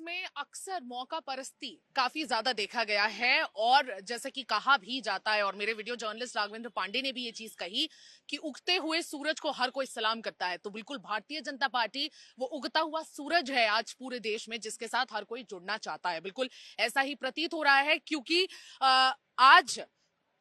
में अक्सर मौका परस्ती काफी ज्यादा देखा गया है और जैसा कि कहा भी जाता है, और मेरे वीडियो जर्नलिस्ट राघवेंद्र पांडे ने भी ये चीज कही कि उगते हुए सूरज को हर कोई सलाम करता है। तो बिल्कुल भारतीय जनता पार्टी वो उगता हुआ सूरज है आज पूरे देश में, जिसके साथ हर कोई जुड़ना चाहता है। बिल्कुल ऐसा ही प्रतीत हो रहा है, क्योंकि आज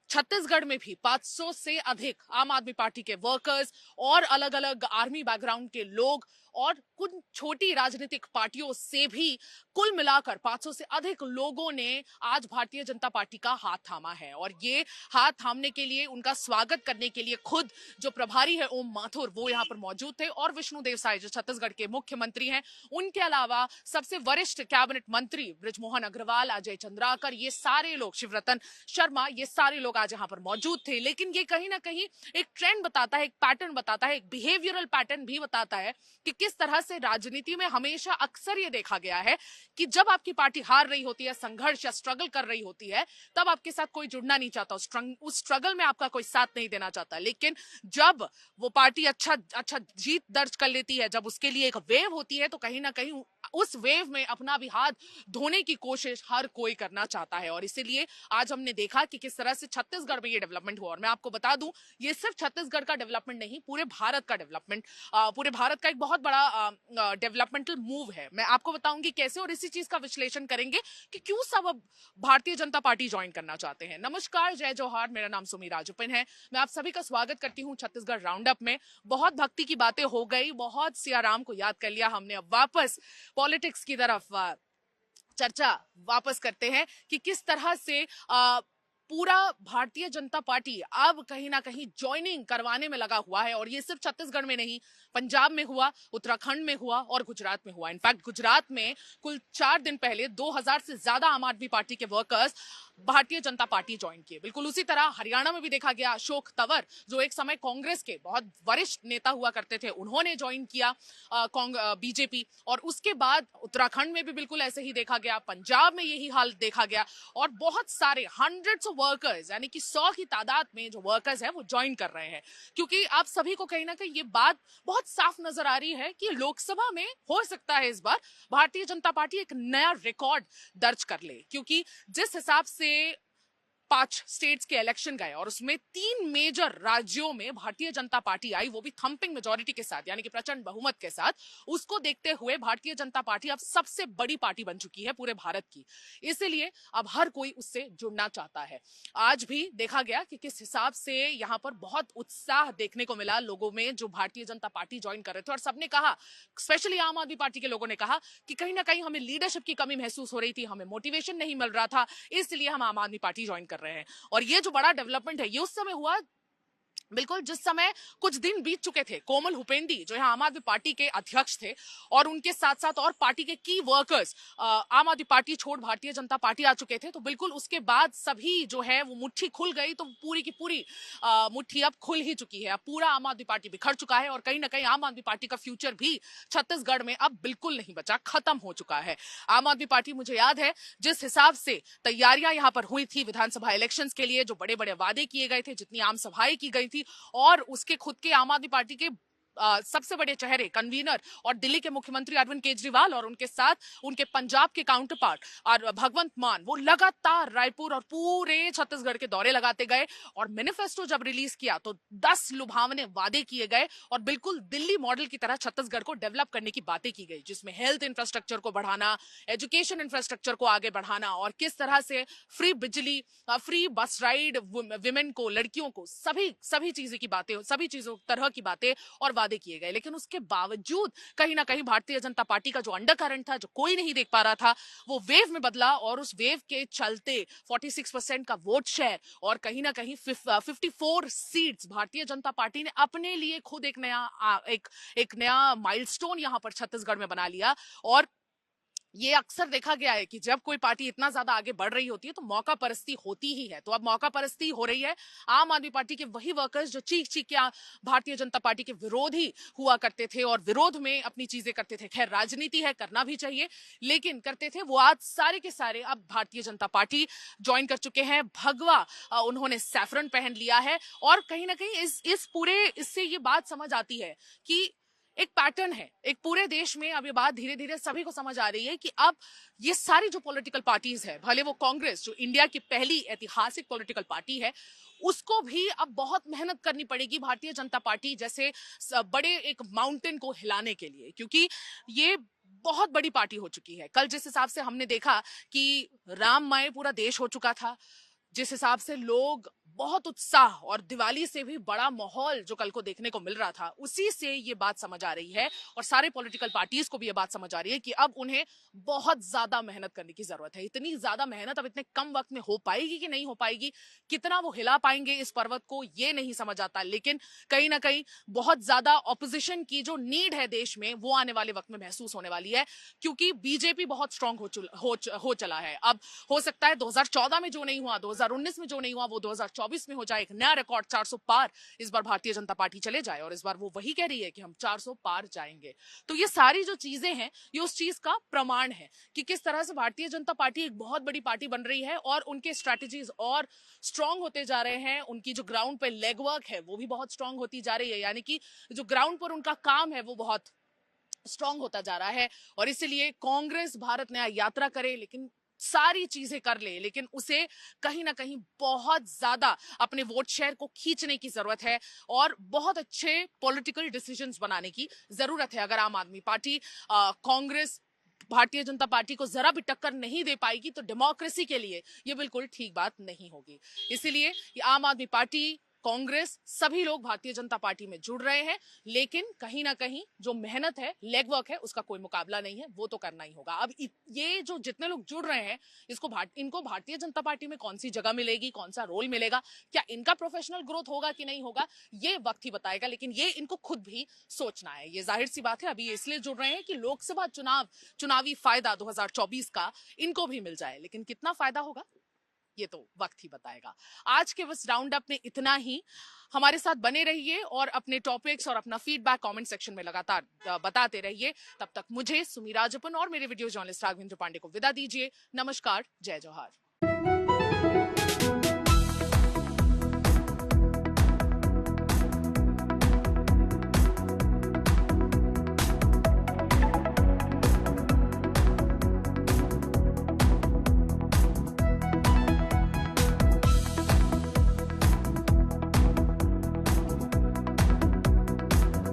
छत्तीसगढ़ में भी 500 से अधिक आम आदमी पार्टी के वर्कर्स और अलग अलग आर्मी बैकग्राउंड के लोग और कुछ छोटी राजनीतिक पार्टियों से भी कुल मिलाकर 500 से अधिक लोगों ने आज भारतीय जनता पार्टी का हाथ थामा है। और ये हाथ थामने के लिए, उनका स्वागत करने के लिए खुद जो प्रभारी है ओम माथुर वो यहाँ पर मौजूद थे, और विष्णुदेव साय जो छत्तीसगढ़ के मुख्यमंत्री हैं, उनके अलावा सबसे वरिष्ठ कैबिनेट मंत्री बृजमोहन अग्रवाल, अजय चंद्राकर, ये सारे लोग, शिवरतन शर्मा, ये सारे लोग आज यहाँ पर मौजूद थे। लेकिन ये कहीं ना कहीं एक ट्रेंड बताता है, एक पैटर्न बताता है, एक बिहेवियरल पैटर्न भी बताता है कि किस तरह से राजनीति में हमेशा अक्सर ये देखा गया है कि जब आपकी पार्टी हार रही होती है, संघर्ष या स्ट्रगल कर रही होती है, तब आपके साथ कोई जुड़ना नहीं चाहता, उस स्ट्रगल में आपका कोई साथ नहीं देना चाहता। लेकिन जब वो पार्टी अच्छा जीत दर्ज कर लेती है, जब उसके लिए एक वेव होती है, तो कहीं ना कहीं उस वेव में अपना भी हाथ धोने की कोशिश हर कोई करना चाहता है। और इसीलिए आज हमने देखा कि किस तरह से छत्तीसगढ़ में ये डेवलपमेंट हुआ। और मैं आपको बता दूं, ये सिर्फ छत्तीसगढ़ का डेवलपमेंट नहीं, पूरे भारत का डेवलपमेंट, पूरे भारत का एक बहुत बड़ा डेवलपमेंटल मूव है। मैं आपको बताऊंगी कैसे, और इसी चीज का विश्लेषण करेंगे कि क्यों सब अब भारतीय जनता पार्टी ज्वाइन करना चाहते हैं। नमस्कार, जय जोहार, मेरा नाम सुमी राजुपिन है। मैं आप सभी का स्वागत करती हूँ छत्तीसगढ़ राउंड अप में। बहुत भक्ति की बातें हो गई, बहुत सियाराम को याद कर लिया हमने, अब वापस पॉलिटिक्स की तरफ चर्चा वापस करते हैं कि किस तरह से पूरा भारतीय जनता पार्टी अब कहीं ना कहीं ज्वाइनिंग करवाने में लगा हुआ है। और ये सिर्फ छत्तीसगढ़ में नहीं, पंजाब में हुआ, उत्तराखंड में हुआ और गुजरात में हुआ। इनफैक्ट गुजरात में कुल 4 दिन पहले 2000 से ज्यादा आम आदमी पार्टी के workers Bharatiya Janata party join किए। बिल्कुल उसी तरह हरियाणा में भी देखा गया, अशोक तंवर जो एक समय कांग्रेस के बहुत वरिष्ठ नेता हुआ करते थे, उन्होंने ज्वाइन किया बीजेपी। और उसके बाद उत्तराखंड में भी बिल्कुल ऐसे ही देखा गया, पंजाब में यही हाल देखा गया, और बहुत सारे हंड्रेड्स ऑफ वर्कर्स, यानी कि 100 की तादाद में जो वर्कर्स हैं वो ज्वाइन कर रहे हैं। क्योंकि आप सभी को कहीं ना कहीं ये बात बहुत साफ नजर आ रही है कि लोकसभा में हो सकता है इस बार भारतीय जनता पार्टी एक नया रिकॉर्ड दर्ज कर ले। क्योंकि जिस हिसाब से 5 स्टेट्स के इलेक्शन गए और उसमें 3 मेजर राज्यों में भारतीय जनता पार्टी आई, वो भी थंपिंग मेजॉरिटी के साथ, यानी कि प्रचंड बहुमत के साथ, उसको देखते हुए भारतीय जनता पार्टी अब सबसे बड़ी पार्टी बन चुकी है पूरे भारत की। इसीलिए अब हर कोई उससे जुड़ना चाहता है। आज भी देखा गया कि किस हिसाब से यहाँ पर बहुत उत्साह देखने को मिला लोगों में जो भारतीय जनता पार्टी ज्वाइन कर रहे थे। और सबने कहा, स्पेशली आम आदमी पार्टी के लोगों ने कहा कि कहीं ना कहीं हमें लीडरशिप की कमी महसूस हो रही थी, हमें मोटिवेशन नहीं मिल रहा था, इसलिए हम आम आदमी पार्टी ज्वाइन कर रहे हैं। और ये जो बड़ा डेवलपमेंट है, ये उस समय हुआ बिल्कुल जिस समय कुछ दिन बीत चुके थे, कोमल हुपेंडी जो यहाँ आम आदमी पार्टी के अध्यक्ष थे, और उनके साथ साथ और पार्टी के की वर्कर्स आम आदमी पार्टी छोड़ भारतीय जनता पार्टी आ चुके थे। तो बिल्कुल उसके बाद सभी जो है वो मुट्ठी खुल गई, तो पूरी की पूरी मुट्ठी अब खुल ही चुकी है। अब पूरा आम आदमी पार्टी बिखर चुका है, और कहीं ना कहीं आम आदमी पार्टी का फ्यूचर भी छत्तीसगढ़ में अब बिल्कुल नहीं बचा, खत्म हो चुका है। आम आदमी पार्टी, मुझे याद है जिस हिसाब से तैयारियां यहाँ पर हुई थी विधानसभा इलेक्शंस के लिए, जो बड़े बड़े वादे किए गए थे, जितनी आम सभाएं की गई थी, और उसके खुद के आम आदमी पार्टी के सबसे बड़े चेहरे, कन्वीनर और दिल्ली के मुख्यमंत्री अरविंद केजरीवाल, और उनके साथ उनके पंजाब के काउंटर पार्ट और भगवंत मान, वो लगातार रायपुर और पूरे छत्तीसगढ़ के दौरे लगाते गए। और मैनिफेस्टो जब रिलीज किया तो 10 लुभावने वादे किए गए, और बिल्कुल दिल्ली मॉडल की तरह छत्तीसगढ़ को डेवलप करने की बातें की गई, जिसमें हेल्थ इंफ्रास्ट्रक्चर को बढ़ाना, एजुकेशन इंफ्रास्ट्रक्चर को आगे बढ़ाना, और किस तरह से फ्री बिजली, फ्री बस राइड विमेन को, लड़कियों को, सभी चीजें की बातें, सभी चीजों तरह की बातें और वादे किए गए। लेकिन उसके बावजूद कहीं ना कहीं भारतीय जनता पार्टी का जो अंडरकरंट था, जो कोई नहीं देख पा रहा था, वो वेव में बदला, और उस वेव के चलते 46% का वोट शेयर और कहीं ना कहीं 54 सीट्स भारतीय जनता पार्टी ने अपने लिए खुद एक नया माइलस्टोन यहां पर छत्तीसगढ़ में बना लिया। और ये अक्सर देखा गया है कि जब कोई पार्टी इतना ज्यादा आगे बढ़ रही होती है तो मौका परस्ती होती ही है। तो अब मौका परस्ती हो रही है। आम आदमी पार्टी के वही वर्कर्स जो चीख चीख के भारतीय जनता पार्टी के विरोधी हुआ करते थे और विरोध में अपनी चीजें करते थे, खैर राजनीति है, करना भी चाहिए, लेकिन करते थे, वो आज सारे के सारे अब भारतीय जनता पार्टी ज्वाइन कर चुके हैं। भगवा उन्होंने सैफरन पहन लिया है, और कहीं ना कहीं इस पूरे इससे ये बात समझ आती है कि एक पैटर्न है, एक पूरे देश में अब ये बात धीरे धीरे सभी को समझ आ रही है कि अब ये सारी जो पॉलिटिकल पार्टीज है, भले वो कांग्रेस जो इंडिया की पहली ऐतिहासिक पॉलिटिकल पार्टी है, उसको भी अब बहुत मेहनत करनी पड़ेगी भारतीय जनता पार्टी जैसे बड़े एक माउंटेन को हिलाने के लिए, क्योंकि ये बहुत बड़ी पार्टी हो चुकी है। कल जिस हिसाब से हमने देखा कि राममय पूरा देश हो चुका था, जिस हिसाब से लोग बहुत उत्साह और दिवाली से भी बड़ा माहौल जो कल को देखने को मिल रहा था, उसी से ये बात समझ आ रही है और सारे पॉलिटिकल पार्टीज को भी ये बात समझ आ रही है कि अब उन्हें बहुत ज्यादा मेहनत करने की जरूरत है। इतनी ज्यादा मेहनत अब इतने कम वक्त में हो पाएगी कि नहीं हो पाएगी, कितना वो हिला पाएंगे इस पर्वत को, ये नहीं समझ आता। लेकिन कहीं ना कहीं बहुत ज्यादा ऑपोजिशन की जो नीड है देश में, वो आने वाले वक्त में महसूस होने वाली है, क्योंकि बीजेपी बहुत स्ट्रांग हो चला है। अब हो सकता है 2014 में जो नहीं हुआ, 2019 में जो नहीं हुआ, वो 2024 में हो जाए। एक नया रिकॉर्ड 400 पार इस बार भारतीय जनता पार्टी चले जाए, और इस बार वो वही कह रही है कि हम 400 पार जाएंगे। तो ये सारी जो चीजें हैं, ये उस चीज का प्रमाण है कि किस तरह से भारतीय जनता पार्टी एक बहुत बड़ी पार्टी बन रही है और उनके स्ट्रेटजीज और स्ट्रांग होते जा रहे हैं। उनकी जो ग्राउंड पे लेग वर्क है वो भी बहुत स्ट्रांग होती जा रही है, यानी कि जो ग्राउंड पर उनका काम है वो बहुत स्ट्रांग होता जा रहा है। और इसलिए कांग्रेस भारत नया यात्रा करे, लेकिन सारी चीजें कर ले, लेकिन उसे कहीं ना कहीं बहुत ज्यादा अपने वोट शेयर को खींचने की जरूरत है और बहुत अच्छे पॉलिटिकल डिसीजंस बनाने की जरूरत है। अगर आम आदमी पार्टी कांग्रेस भारतीय जनता पार्टी को जरा भी टक्कर नहीं दे पाएगी तो डेमोक्रेसी के लिए ये बिल्कुल ठीक बात नहीं होगी। इसीलिए ये आम आदमी पार्टी, कांग्रेस, सभी लोग भारतीय जनता पार्टी में जुड़ रहे हैं, लेकिन कहीं ना कहीं जो मेहनत है, लेग वर्क है, उसका कोई मुकाबला नहीं है, वो तो करना ही होगा। अब ये जो जितने लोग जुड़ रहे हैं, इनको भारतीय जनता पार्टी में कौन सी जगह मिलेगी, कौन सा रोल मिलेगा, क्या इनका प्रोफेशनल ग्रोथ होगा कि नहीं होगा, ये वक्त ही बताएगा। लेकिन ये इनको खुद भी सोचना है। ये जाहिर सी बात है, अभी इसलिए जुड़ रहे हैं कि लोकसभा चुनावी फायदा 2024 का इनको भी मिल जाए, लेकिन कितना फायदा होगा ये तो वक्त ही बताएगा। आज के बस राउंड अप में इतना ही। हमारे साथ बने रहिए और अपने टॉपिक्स और अपना फीडबैक कमेंट सेक्शन में लगातार बताते रहिए। तब तक मुझे, सुमी राजपन और मेरे वीडियो जर्नलिस्ट राघवेंद्र पांडे को विदा दीजिए। नमस्कार, जय जोहार।